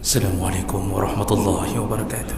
Assalamualaikum warahmatullahi wabarakatuh.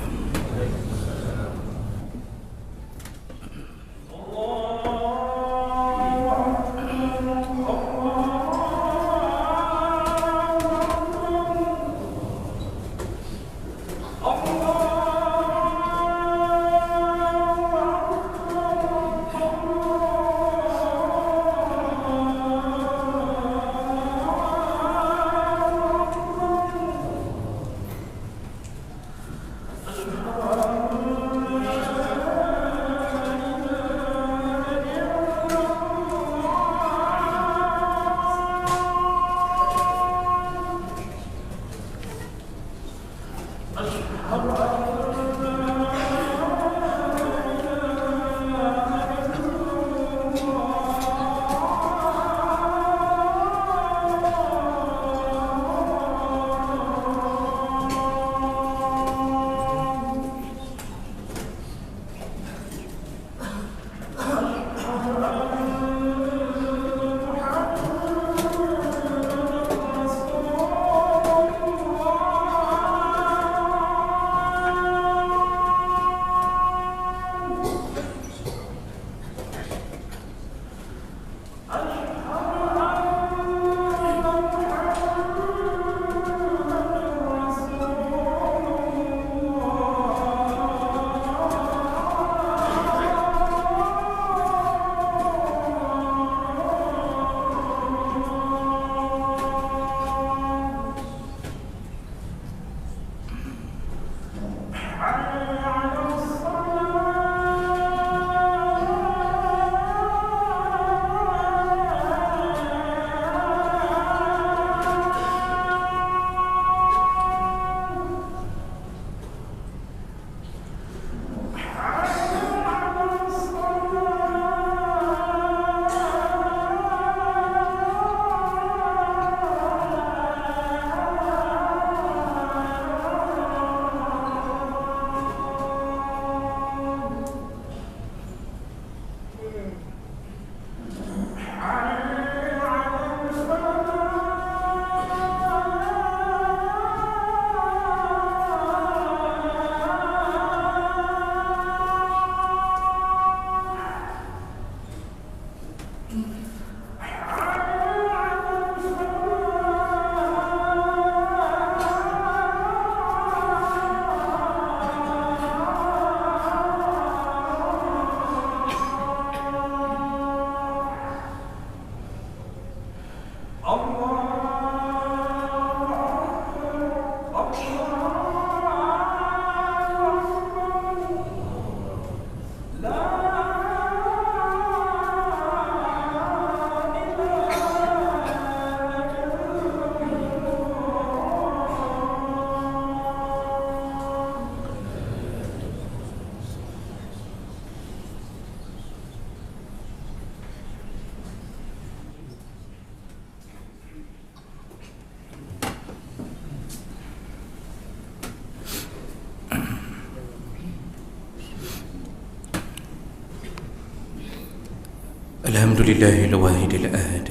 Alhamdulillahil wahidil ahad,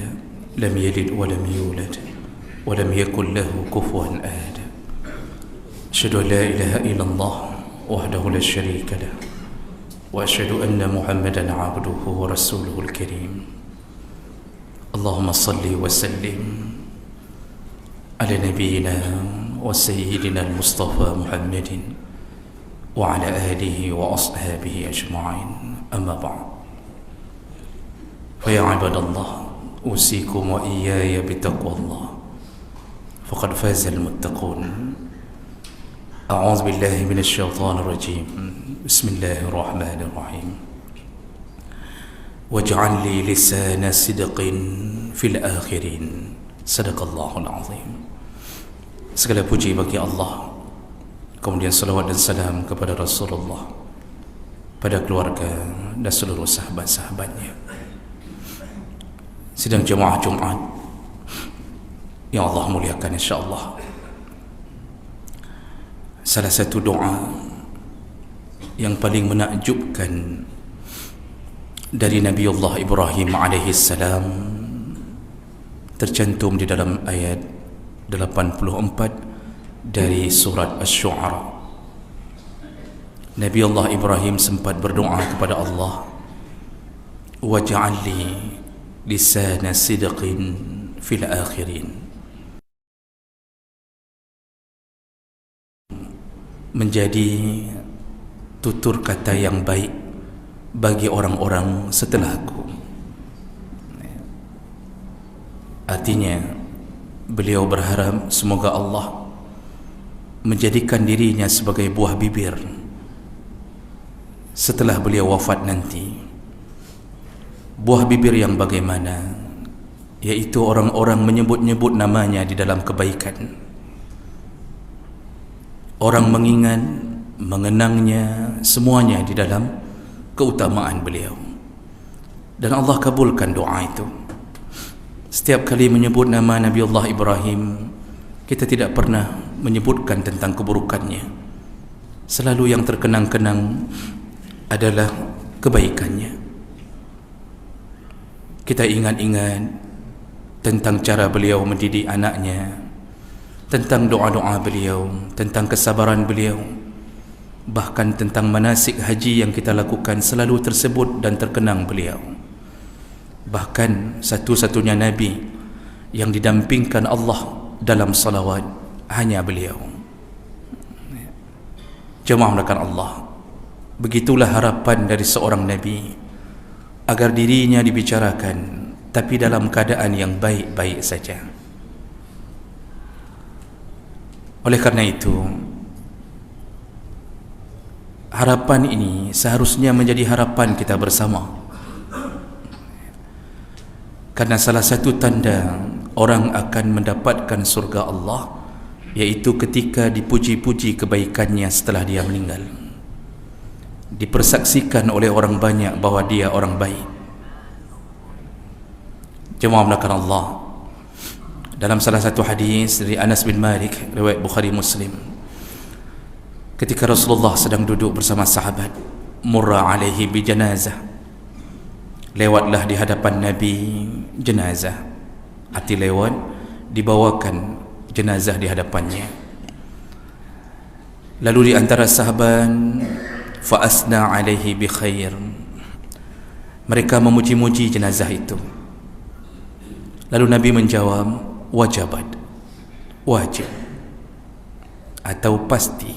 lam yalid wa lam yulad wa lam yakul lahu kufuwan ahad. Asyhadu an la ilaha illallah wahdahu la syarika lah wa asyhadu anna Muhammadan abduhu wa rasuluhul karim. Allahumma salli wa sallim ala nabiyyina wa sayyidina al-Mustafa Muhammadin wa ala alihi wa ashabihi ajma'in. Amma ba'd. فيا عباد الله أوصيكم وإياي بتقوى الله فقد فاز المتقون. أعوذ بالله من الشيطان الرجيم. بسم الله الرحمن الرحيم. واجعل لي لسان صدق في الآخرين. صدق الله العظيم. Segala puji bagi Allah, kemudian salawat dan salam kepada Rasulullah, pada keluarga dan seluruh sahabat-sahabatnya. Sidang jemaah Jumat yang Allah muliakan, insyaAllah, salah satu doa yang paling menakjubkan dari Nabiullah Ibrahim alaihi salam tercantum di dalam ayat 84 dari surat Asy-Syu'ara. Nabi Allah Ibrahim sempat berdoa kepada Allah, waj'al li lisana sidqin fil akhirin, menjadi tutur kata yang baik bagi orang-orang setelahku. Artinya beliau berharap semoga Allah menjadikan dirinya sebagai buah bibir setelah beliau wafat nanti. Buah bibir yang bagaimana? Yaitu orang-orang menyebut-nyebut namanya di dalam kebaikan. Orang mengingat, mengenangnya, semuanya di dalam keutamaan beliau. Dan Allah kabulkan doa itu. Setiap kali menyebut nama Nabi Allah Ibrahim, kita tidak pernah menyebutkan tentang keburukannya. Selalu yang terkenang-kenang adalah kebaikannya. Kita ingat-ingat tentang cara beliau mendidik anaknya, tentang doa-doa beliau, tentang kesabaran beliau, bahkan tentang manasik haji yang kita lakukan selalu tersebut dan terkenang beliau. Bahkan satu-satunya Nabi yang didampingkan Allah dalam salawat hanya beliau. Jemaah melakukan Allah, begitulah harapan dari seorang Nabi, agar dirinya dibicarakan tapi dalam keadaan yang baik-baik saja. Oleh karena itu, harapan ini seharusnya menjadi harapan kita bersama. Karena salah satu tanda orang akan mendapatkan surga Allah, yaitu ketika dipuji-puji kebaikannya setelah dia meninggal, dipersaksikan oleh orang banyak bahawa dia orang baik. Jemaah melakukan Allah, dalam salah satu hadis dari Anas bin Malik riwayat Bukhari Muslim, ketika Rasulullah sedang duduk bersama sahabat, murra alaihi bi janazah, lewatlah di hadapan Nabi jenazah. Arti lewat, dibawakan jenazah di hadapannya. Lalu di antara sahabat, fa asna alaihi bi khair, mereka memuji-muji jenazah itu. Lalu Nabi menjawab, wajabat, wajib atau pasti.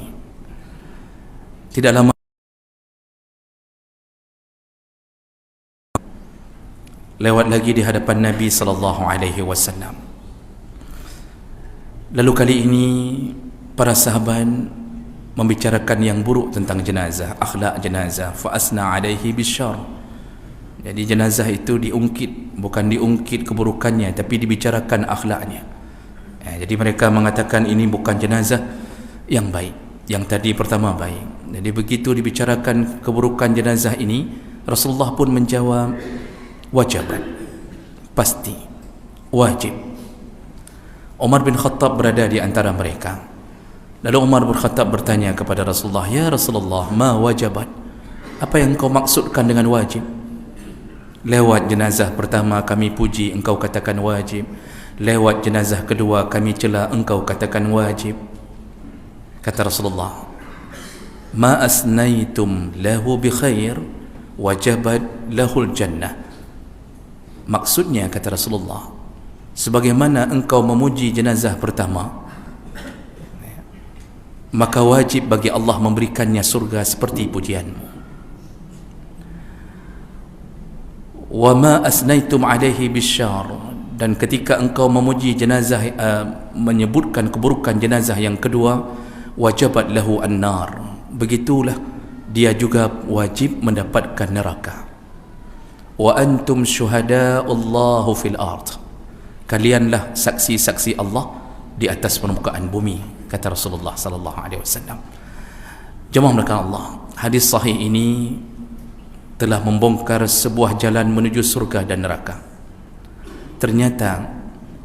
Tidak lama lewat lagi di hadapan Nabi sallallahu alaihi wasallam. Lalu kali ini para sahabat membicarakan yang buruk tentang jenazah, akhlak jenazah. Fa asna alaihi bisyarr. Jadi jenazah itu diungkit, bukan diungkit keburukannya, tapi dibicarakan akhlaknya. Jadi mereka mengatakan ini bukan jenazah yang baik, yang tadi pertama baik. Jadi begitu dibicarakan keburukan jenazah ini, Rasulullah pun menjawab, wajibat, pasti, wajib. Umar bin Khattab berada di antara mereka. Lalu Umar bin Khattab bertanya kepada Rasulullah, ya Rasulullah, ma wajabat? Apa yang kau maksudkan dengan wajib? Lewat jenazah pertama kami puji, engkau katakan wajib. Lewat jenazah kedua kami cela, engkau katakan wajib. Kata Rasulullah, ma asnaitum lahu bi khair wajabat lahul jannah. Maksudnya, kata Rasulullah, sebagaimana engkau memuji jenazah pertama, maka wajib bagi Allah memberikannya surga seperti pujianmu. Wa ma asnaitum alaihi bisyarr, dan ketika engkau memuji jenazah, menyebutkan keburukan jenazah yang kedua, wajabat lahu an-nar, begitulah dia juga wajib mendapatkan neraka. Wa antum syuhada'ullahu fil ard, kalianlah saksi-saksi Allah di atas permukaan bumi, kata Rasulullah sallallahu alaihi wasallam. Jemaah melakukan Allah, hadis sahih ini telah membongkar sebuah jalan menuju surga dan neraka. Ternyata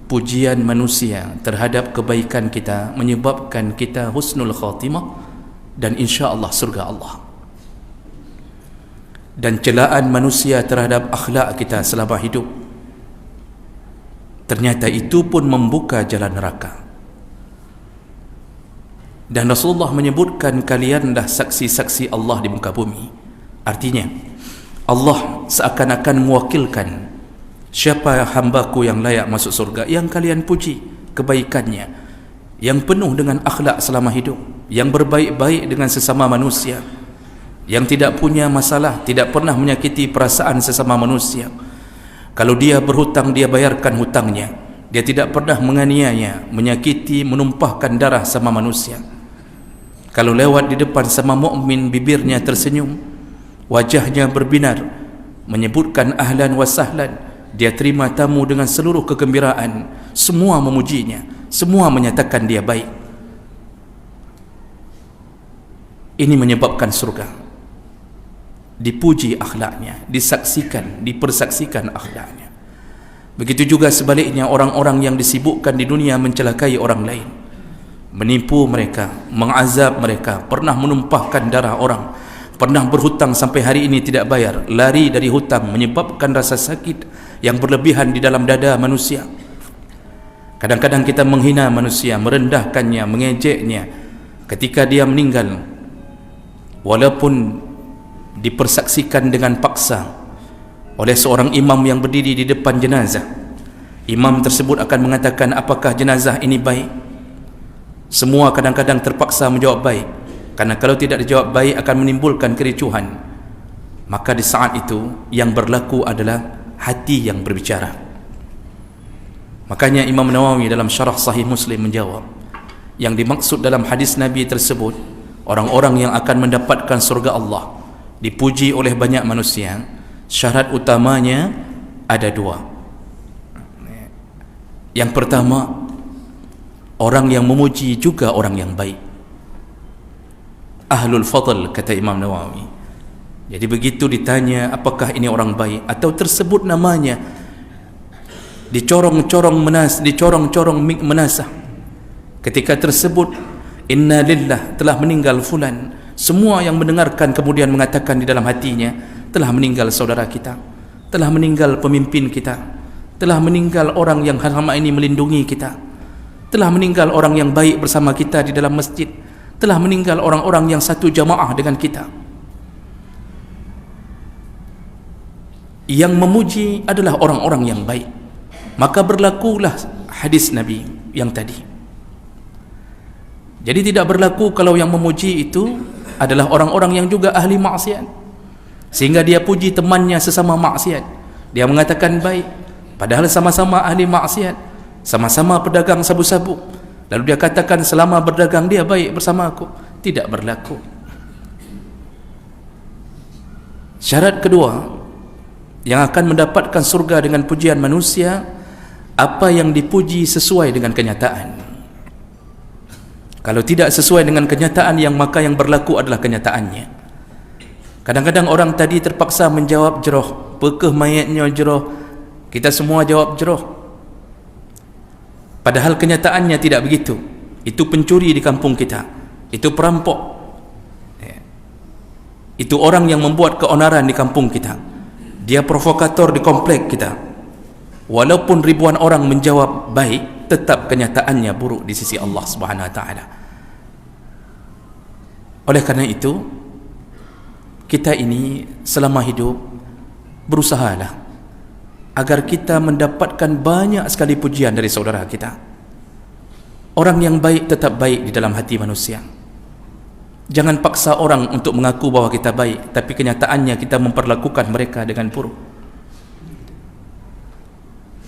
pujian manusia terhadap kebaikan kita menyebabkan kita husnul khatimah dan insya-Allah surga Allah. Dan celaan manusia terhadap akhlak kita selama hidup, ternyata itu pun membuka jalan neraka. Dan Rasulullah menyebutkan, kalianlah saksi-saksi Allah di muka bumi. Artinya Allah seakan-akan mewakilkan, siapa hambaku yang layak masuk surga? Yang kalian puji kebaikannya, yang penuh dengan akhlak selama hidup, yang berbaik-baik dengan sesama manusia, yang tidak punya masalah, tidak pernah menyakiti perasaan sesama manusia. Kalau dia berhutang, dia bayarkan hutangnya. Dia tidak pernah menganiaya, menyakiti, menumpahkan darah sama manusia. Kalau lewat di depan sama mukmin, bibirnya tersenyum, wajahnya berbinar, menyebutkan ahlan wa sahlan. Dia terima tamu dengan seluruh kegembiraan. Semua memujinya, semua menyatakan dia baik. Ini menyebabkan surga. Dipuji akhlaknya, disaksikan, dipersaksikan akhlaknya. Begitu juga sebaliknya, orang-orang yang disibukkan di dunia mencelakai orang lain, menipu mereka, mengazab mereka, pernah menumpahkan darah orang, pernah berhutang sampai hari ini tidak bayar, lari dari hutang, menyebabkan rasa sakit yang berlebihan di dalam dada manusia. Kadang-kadang kita menghina manusia, merendahkannya, mengejeknya ketika dia meninggal, walaupun dipersaksikan dengan paksa oleh seorang imam yang berdiri di depan jenazah. Imam tersebut akan mengatakan, apakah jenazah ini baik? Semua kadang-kadang terpaksa menjawab baik, karena kalau tidak dijawab baik akan menimbulkan kericuhan. Maka di saat itu yang berlaku adalah hati yang berbicara. Makanya Imam Nawawi dalam syarah Sahih Muslim menjawab, yang dimaksud dalam hadis Nabi tersebut, orang-orang yang akan mendapatkan surga Allah, dipuji oleh banyak manusia, syarat utamanya ada dua. Yang pertama, orang yang memuji juga orang yang baik. Ahlul fadl, kata Imam Nawawi. Jadi begitu ditanya apakah ini orang baik, atau tersebut namanya, dicorong-corong menasah. Ketika tersebut, inna lillah, telah meninggal fulan, semua yang mendengarkan kemudian mengatakan di dalam hatinya, telah meninggal saudara kita, telah meninggal pemimpin kita, telah meninggal orang yang selama ini melindungi kita, telah meninggal orang yang baik bersama kita di dalam masjid, telah meninggal orang-orang yang satu jamaah dengan kita. Yang memuji adalah orang-orang yang baik. Maka berlakulah hadis Nabi yang tadi. Jadi tidak berlaku kalau yang memuji itu adalah orang-orang yang juga ahli maksiat, sehingga dia puji temannya sesama maksiat. Dia mengatakan baik, padahal sama-sama ahli maksiat, sama-sama pedagang sabu-sabu, lalu dia katakan selama berdagang dia baik bersama aku. Tidak berlaku. Syarat kedua, yang akan mendapatkan surga dengan pujian manusia, apa yang dipuji sesuai dengan kenyataan. Kalau tidak sesuai dengan kenyataan, maka yang berlaku adalah kenyataannya. Kadang-kadang orang tadi terpaksa menjawab jeroh, bekeh mayatnya jeroh, kita semua jawab jeroh, padahal kenyataannya tidak begitu. Itu pencuri di kampung kita, itu perampok, itu orang yang membuat keonaran di kampung kita, dia provokator di komplek kita. Walaupun ribuan orang menjawab baik, tetap kenyataannya buruk di sisi Allah Subhanahu wa taala. Oleh karena itu, kita ini selama hidup berusahalah agar kita mendapatkan banyak sekali pujian dari saudara kita. Orang yang baik tetap baik di dalam hati manusia. Jangan paksa orang untuk mengaku bahwa kita baik, tapi kenyataannya kita memperlakukan mereka dengan buruk.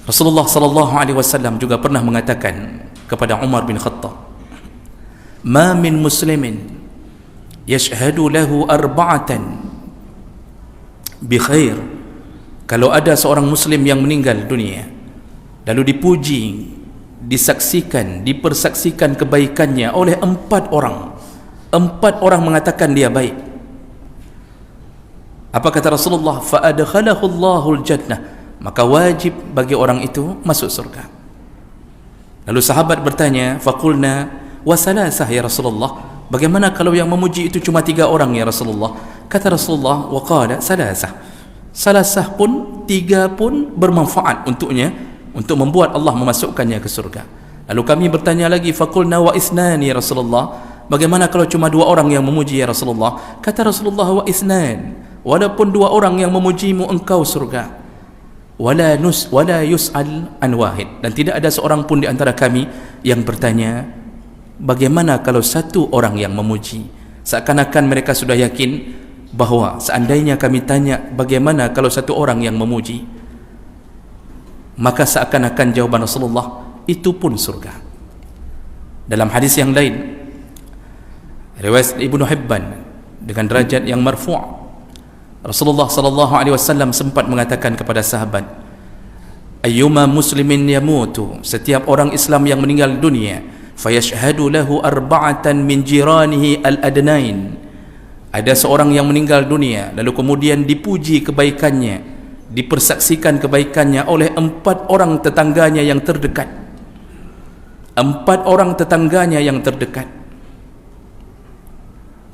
Rasulullah sallallahu alaihi wasallam juga pernah mengatakan kepada Umar bin Khattab, "Ma min muslimin yashhadu lahu arba'atan bi khair." Kalau ada seorang muslim yang meninggal dunia lalu dipuji, disaksikan, dipersaksikan kebaikannya oleh 4 orang, 4 orang mengatakan dia baik, apa kata Rasulullah? Fa adkhalahu Allahul jannah, maka wajib bagi orang itu masuk surga. Lalu sahabat bertanya, faqulna wa salasah ya Rasulullah, bagaimana kalau yang memuji itu cuma 3 orang ya Rasulullah? Kata Rasulullah, wa qala salasah, salasah pun, 3 pun bermanfaat untuknya, untuk membuat Allah memasukkannya ke surga. Lalu kami bertanya lagi, faqulna wa isnani ya Rasulullah, bagaimana kalau cuma 2 orang yang memuji ya Rasulullah? Kata Rasulullah, wa ithnan, walaupun 2 orang yang memujimu engkau surga. Wala yus'al an wahid, dan tidak ada seorang pun di antara kami yang bertanya bagaimana kalau 1 orang yang memuji. Seakan-akan mereka sudah yakin bahawa seandainya kami tanya bagaimana kalau 1 orang yang memuji, maka seakan-akan jawaban Rasulullah itu pun surga. Dalam hadis yang lain riwayat Ibnu Hibban dengan derajat yang marfu', Rasulullah sallallahu alaihi wasallam sempat mengatakan kepada sahabat, ayyuma muslimin yamutu, setiap orang Islam yang meninggal dunia, fayashhadu lahu 4 min jiranihi al-adnain, ada seorang yang meninggal dunia lalu kemudian dipuji kebaikannya, dipersaksikan kebaikannya oleh 4 orang tetangganya yang terdekat. 4 orang tetangganya yang terdekat.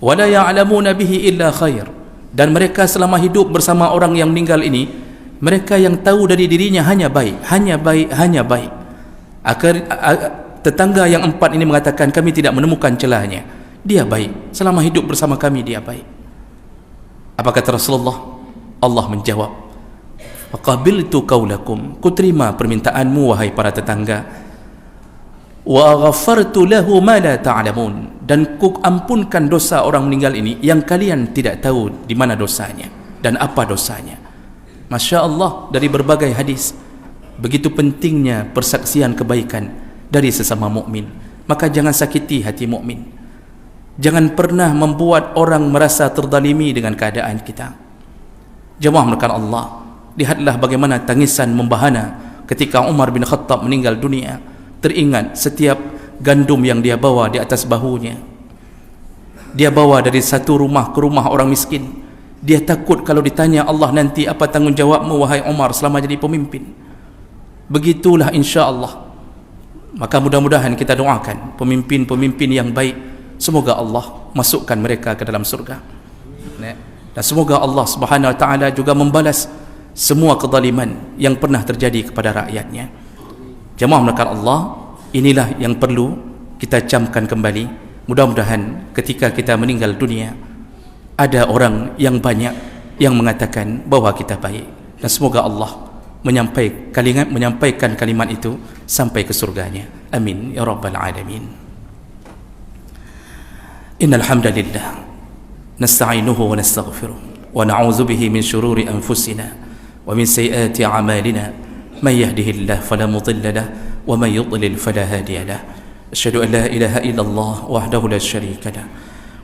Wala ya'lamuna bihi illa khair, dan mereka selama hidup bersama orang yang meninggal ini, mereka yang tahu dari dirinya hanya baik, hanya baik, hanya baik. Tetangga yang 4 ini mengatakan, kami tidak menemukan celahnya, dia baik, selama hidup bersama kami dia baik. Apa kata Rasulullah? Allah menjawab, faqabiltu qaulakum, kuterima permintaanmu wahai para tetangga, wa ghafartu lahu ma la ta'lamun, dan ku ampunkan dosa orang meninggal ini yang kalian tidak tahu di mana dosanya dan apa dosanya. Masya Allah, dari berbagai hadis begitu pentingnya persaksian kebaikan dari sesama mukmin. Maka jangan sakiti hati mukmin, jangan pernah membuat orang merasa terdalimi dengan keadaan kita. Jemaah melakukan Allah, lihatlah bagaimana tangisan membahana ketika Umar bin Khattab meninggal dunia. Teringat setiap gandum yang dia bawa di atas bahunya, dia bawa dari satu rumah ke rumah orang miskin. Dia takut kalau ditanya Allah nanti, apa tanggungjawabmu wahai Umar selama jadi pemimpin. Begitulah insya Allah. Maka mudah-mudahan kita doakan pemimpin-pemimpin yang baik, semoga Allah masukkan mereka ke dalam surga, dan semoga Allah Subhanahu wa ta'ala juga membalas semua kezaliman yang pernah terjadi kepada rakyatnya. Jemaah melakukan Allah, inilah yang perlu kita camkan kembali. Mudah-mudahan ketika kita meninggal dunia ada orang yang banyak yang mengatakan bahawa kita baik, dan semoga Allah menyampaikan kalimat itu sampai ke surganya. Amin ya rabbal alamin. Innal hamdalillah nasta'inuhu wa nastaghfiruh wa na'udzu bihi min shururi anfusina wa min sayyiati a'malina. من يهده الله فلا مضل له ومن يضلل فلا هادي له. أشهد أن لا إله إلا الله وحده لا شريك له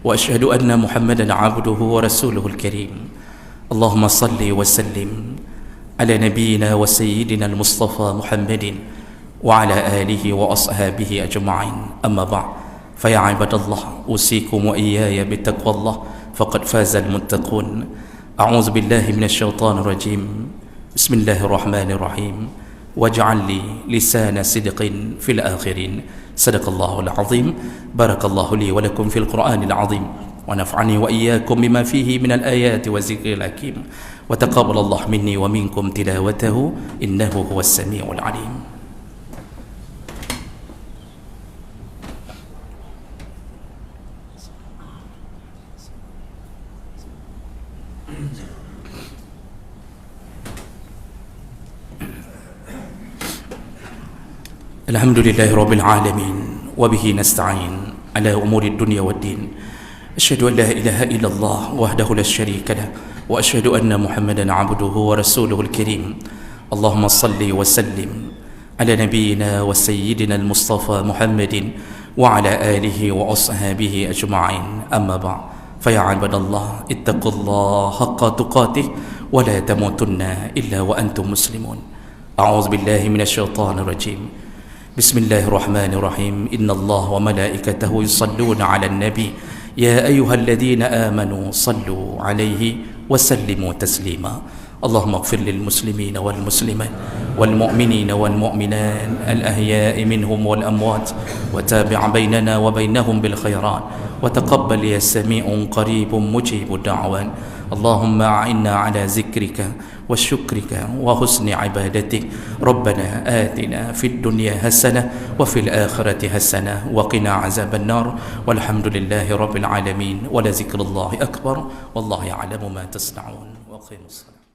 وأشهد أن محمدا عبده ورسوله الكريم. اللهم صل وسلم على نبينا وسيدنا المصطفى محمد وعلى آله وأصحابه أجمعين. أما بعد، فيا عباد الله، أوصيكم وإياي بتقوى الله فقد فاز المتقون. أعوذ بالله من الشيطان الرجيم. بسم الله الرحمن الرحيم. واجعل لي لسان صدق في الآخرين. صدق الله العظيم. بارك الله لي ولكم في القرآن العظيم، ونفعني وإياكم بما فيه من الآيات والذكر الحكيم، وتقبل الله مني ومنكم تلاوته إنه هو السميع العليم. Alhamdulillahi Rabbil Alamin, wabihi nasta'in ala umuri dunia wad din. Asyhadu an la ilaha illallah wahdahu la syarika lah, wa asyhadu anna Muhammadan abduhu wa rasuluhul karim. Allahumma salli wa sallim ala nabiyyina wa sayyidina al-Mustafa Muhammadin wa ala alihi wa ashabihi ajma'in. Amma ba'd, fa ya ibadallah, ittaqullaha haqqa tuqatih wa la tamutunna illa wa antum muslimun. A'udzu billahi minasy syaithanir rajim. Bismillahirrahmanirrahim. Innallaha wa malaikatahu yusalluna 'alan nabi ya ayyuhalladzina amanu sallu 'alaihi wa sallimu taslima. Allahumma ighfir lil muslimina wal muslimat wal mu'minina wal mu'minat al ahya'i minhum wal amwat wa tabi' bainana wa bainahum bil khairat wa taqabbal ya sami'un qaribun mujibud da'wan. اللهم أعنا على ذكرك وشكرك وحسن عبادتك. ربنا آتنا في الدنيا حسنة وفي الآخرة حسنة وقنا عذاب النار والحمد لله رب العالمين ولذكر الله أكبر والله يعلم ما تصنعون وأقيموا الصلاة.